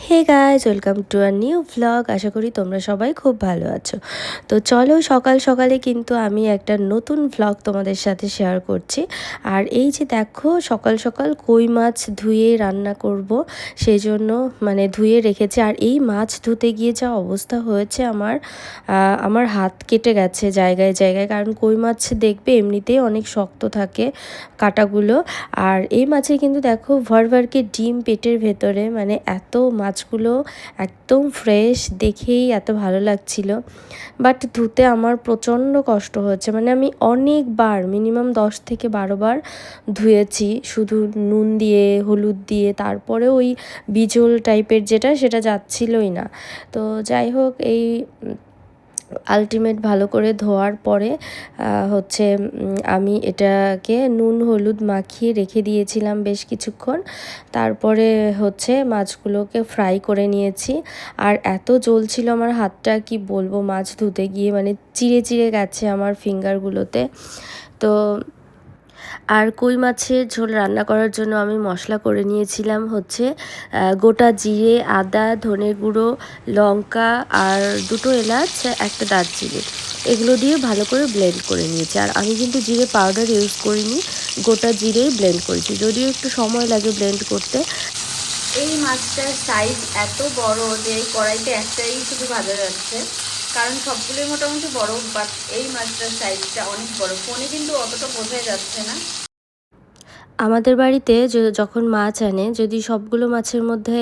Hey guys, welcome to a new vlog. আশা করি তোমরা সবাই খুব ভালো আছো। তো চলো, সকাল সকালে কিন্তু আমি একটা নতুন ভ্লগ তোমাদের সাথে শেয়ার করছি। আর এই যে দেখো, সকাল সকাল কই মাছ ধুয়ে রান্না করব, সেই জন্য ধুয়ে রেখেছি। আর এই মাছ ধুতে গিয়ে যা অবস্থা হয়েছে আমার হাত কেটে গেছে জায়গায় জায়গায়। কারণ কই মাছ দেখবে এমনিতেই অনেক শক্ত থাকে কাঁটাগুলো। আর এই মাছের কিন্তু দেখো ভরভরকে ডিম পেটের ভেতরে, এত মাছগুলো একদম ফ্রেশ, দেখেই এত ভালো লাগছিল। বাট ধুতে আমার প্রচণ্ড কষ্ট হচ্ছে। আমি অনেকবার, মিনিমাম 10 থেকে 12 বার ধুয়েছি, শুধু নুন দিয়ে হলুদ দিয়ে। তারপরে ওই বিজল টাইপের সেটা যাচ্ছিলই না। তো যাই হোক, এই আলটিমেট ভালো করে ধোয়ার পরে আমি এটাকে নুন হলুদ মাখিয়ে রেখে দিয়েছিলাম বেশ কিছুক্ষণ। তারপরে মাছগুলোকে ফ্রাই করে নিয়েছি। আর এত জ্বলছিল আমার হাতটা, কি বলবো, মাছ ধুতে গিয়ে চিড়ে চিড়ে গেছে আমার ফিঙ্গারগুলোতে। তো আর কই মাছের ঝোল রান্না করার জন্য আমি মশলা করে নিয়েছিলাম গোটা জিরে, আদা, ধনে গুঁড়ো, লঙ্কা আর 2টো এলাচ, একটা দারচিনি। এগুলো দিয়ে ভালো করে ব্লেন্ড করে নিয়েছি। আর আমি কিন্তু জিরে পাউডার ইউজ করিনি, গোটা জিরেই ব্লেন্ড করেছি, যদিও একটু সময় লাগে ব্লেন্ড করতে। এই মাছটার সাইজ এত বড় যে কড়াইতে একটাই শুধু ভাজা যাচ্ছে, কারণ সবগুলোই মোটামুটি বড়, বাট এই মাছটার সাইজটা অনেক বড়। ফোনে কিন্তু অতটা বোঝাই যাচ্ছে না। আমাদের বাড়িতে যখন মাছ আনে, যদি সবগুলো মাছের মধ্যে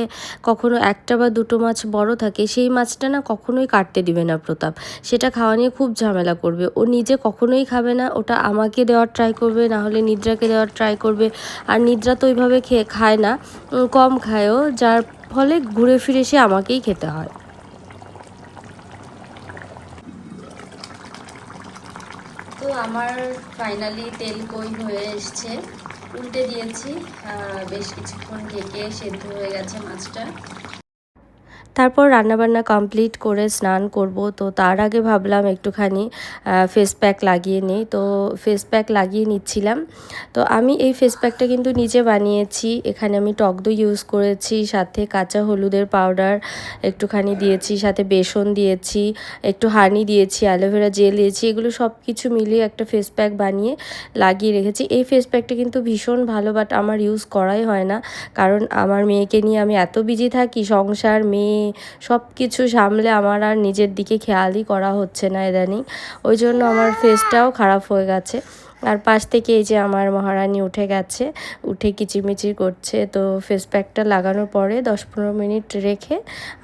কখনো একটা বা 2টো মাছ বড় থাকে, সেই মাছটা না কখনোই কাটতে দিবে না প্রতাপ। সেটা খাওয়া নিয়ে খুব ঝামেলা করবে। ও নিজে কখনোই খাবে না, ওটা আমাকে দেওয়ার ট্রাই করবে, না হলে নিদ্রাকে দেওয়ার ট্রাই করবে। আর নিদ্রা তো ওইভাবে খায় না, কম খায়ও, যার ফলে ঘুরে ফিরে সে আমাকেই খেতে হয়। তো আমার ফাইনালি তেল কই হয়ে এসছে, উল্টে দিয়েছি। বেশ কিছুক্ষণ ঢেকে সেদ্ধ হয়ে গেছে মাছটা। তারপর রান্নাবান্না কমপ্লিট করে স্নান করব। তো তার আগে ভাবলাম একটুখানি ফেস প্যাক লাগিয়ে নিই। তো ফেস প্যাক লাগিয়ে নিচ্ছিলাম। তো আমি এই ফেস প্যাকটা কিন্তু নিজে বানিয়েছি। এখানে আমি টক দই ইউজ করেছি, সাথে কাঁচা হলুদের পাউডার একটুখানি দিয়েছি, সাথে বেসন দিয়েছি, একটু হানি দিয়েছি, অ্যালোভেরা জেল দিয়েছি। এগুলো সব কিছু মিলিয়ে একটা ফেস প্যাক বানিয়ে লাগিয়ে রেখেছি। এই ফেস প্যাকটা কিন্তু ভীষণ ভালো, বাট আমার ইউজ করাই হয় না। কারণ আমার মেয়েকে নিয়ে আমি এত বিজি থাকি, সংসার, মেয়ে, সব কিছু সামলে আমার আর নিজের দিকে খেয়ালই করা হচ্ছে না ইদানিং। ওই জন্য আমার ফেসটাও খারাপ হয়ে গেছে। আর পাশ থেকে এই যে আমার মহারানী উঠে গেছে, উঠে কিচিরমিচির করছে। তো ফেস প্যাকটা লাগানোর পরে 10-15 মিনিট রেখে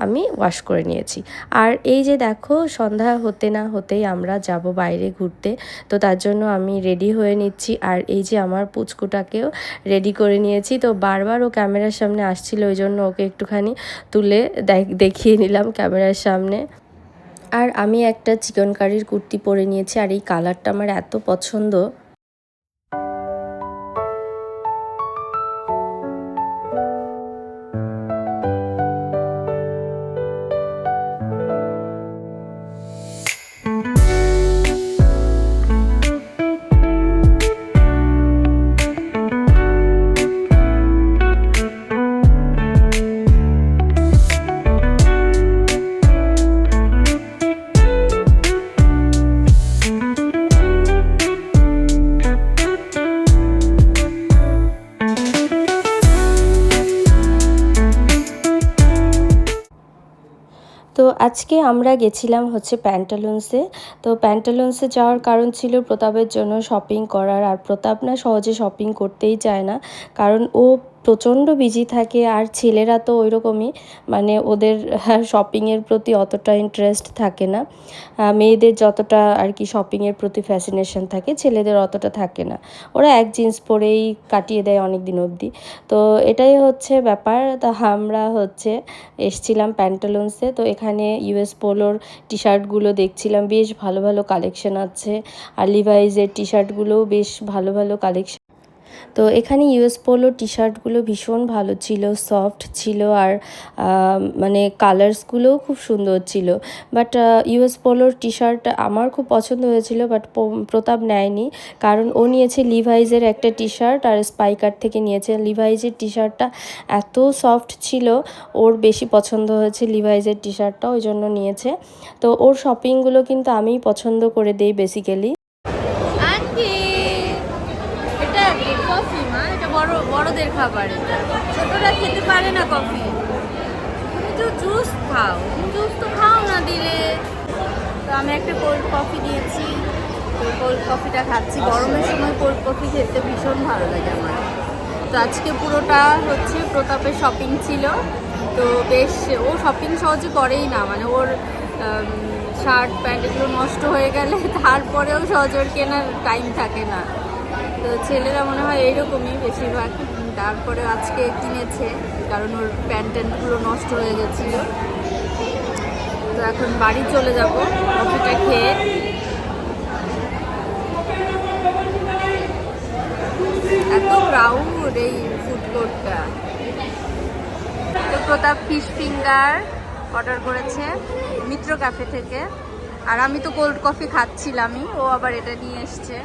আমি ওয়াশ করে নিয়েছি। আর এই যে দেখো, সন্ধ্যা হতে না হতেই আমরা যাব বাইরে ঘুরতে। তো তার জন্য আমি রেডি হয়ে নিচ্ছি। আর এই যে আমার পুচকুটাকেও রেডি করে নিয়েছি। তো বারবার ও ক্যামেরার সামনে আসছিল, ওই জন্য ওকে একটুখানি তুলে দেখিয়ে নিলাম ক্যামেরার সামনে। আর আমি একটা চিকন কারির কুর্তি পরে নিয়েছি। আর এই কালারটা আমার এত পছন্দ। তো আজকে আমরা গেছিলাম প্যান্টালুন্সে। তো প্যান্টালুন্সে যাওয়ার কারণ ছিল প্রতাপের জন্য শপিং করার। আর প্রতাপ না সহজে শপিং করতেই চায় না, কারণ ও প্রচণ্ড বিজি থাকে। আর ছেলেরা তো ওই রকমই, ওদের শপিংয়ের প্রতি অতটা ইন্টারেস্ট থাকে না। মেয়েদের যতটা আর কি শপিংয়ের প্রতি ফ্যাসিনেশন থাকে, ছেলেদের অতটা থাকে না। ওরা এক জিন্স পরেই কাটিয়ে দেয় অনেক দিন অবধি। তো এটাই ব্যাপার। তো আমরা এসছিলাম প্যান্টালুন্সে। তো এখানে ইউএস পোলোর টি শার্টগুলো দেখছিলাম, বেশ ভালো ভালো কালেকশন আছে। আর লিভাইজের টি শার্টগুলোও বেশ ভালো ভালো কালেকশন। তো এখানে ইউএস পোলো টি শার্টগুলো ভীষণ ভালো ছিল, সফট ছিল, আর মানে কালার্সগুলোও খুব সুন্দর ছিল। বাট ইউএস পোলোর টি শার্ট আমার খুব পছন্দ হয়েছিল, বাট প্রতাপ নেয়নি, কারণ ও নিয়েছে লিভাইজের একটা টি শার্ট আর স্পাইকার থেকে নিয়েছে। লিভাইজের টি শার্টটা এত সফট ছিল, ওর বেশি পছন্দ হয়েছে লিভাইজের টি শার্টটা, ওই জন্য নিয়েছে। তো ওর শপিংগুলো কিন্তু আমিই পছন্দ করে দিই বেসিক্যালি। আন্টি, এটা কফি মা, এটা বড়দের খাবার, এটা ছোটরা খেতে পারে না কফি। তুমি তো জুস খাও, জুস তো খাও না দিলে। তো আমি একটা কোল্ড কফি নিয়েছি, তো কোল্ড কফিটা খাচ্ছি। গরমের সময় কোল্ড কফি খেতে ভীষণ ভালো লাগে আমার। তো আজকে পুরোটা হচ্ছে প্রতাপের শপিং ছিল। তো বেশ, ও শপিং সহজে করেই না, মানে ওর শার্ট প্যান্ট এগুলো নষ্ট হয়ে গেলে তারপরেও সহজে ওর কেনার টাইম থাকে না। তো ছেলেরা মনে হয় এইরকমই বেশিরভাগ। তারপরে আজকে কিনেছে, কারণ ওর প্যান্ট ট্যান্টগুলো নষ্ট হয়ে গেছিলো। তো এখন বাড়ি চলে যাব কফিটা খেয়ে। এত ক্রাউড এই ফুড কোর্টটা। তো প্রতাপ ফিশ ফিঙ্গার অর্ডার করেছে মিত্র ক্যাফে থেকে, আর আমি তো কোল্ড কফি খাচ্ছিলামই, ও আবার এটা নিয়ে এসছে।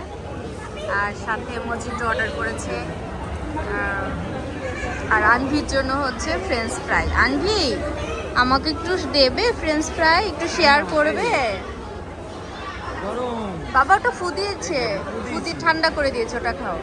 আর সাথে মজিটো অর্ডার করেছে, আর আনভির জন্য হচ্ছে ফ্রেঞ্চ ফ্রাই। আনভি, আমাকে একটু দেবে ফ্রেঞ্চ ফ্রাই, একটু শেয়ার করবে? বাবা ওটা ফু দিয়েছে, ফুদি ঠান্ডা করে দিয়েছে, ওটা খাও।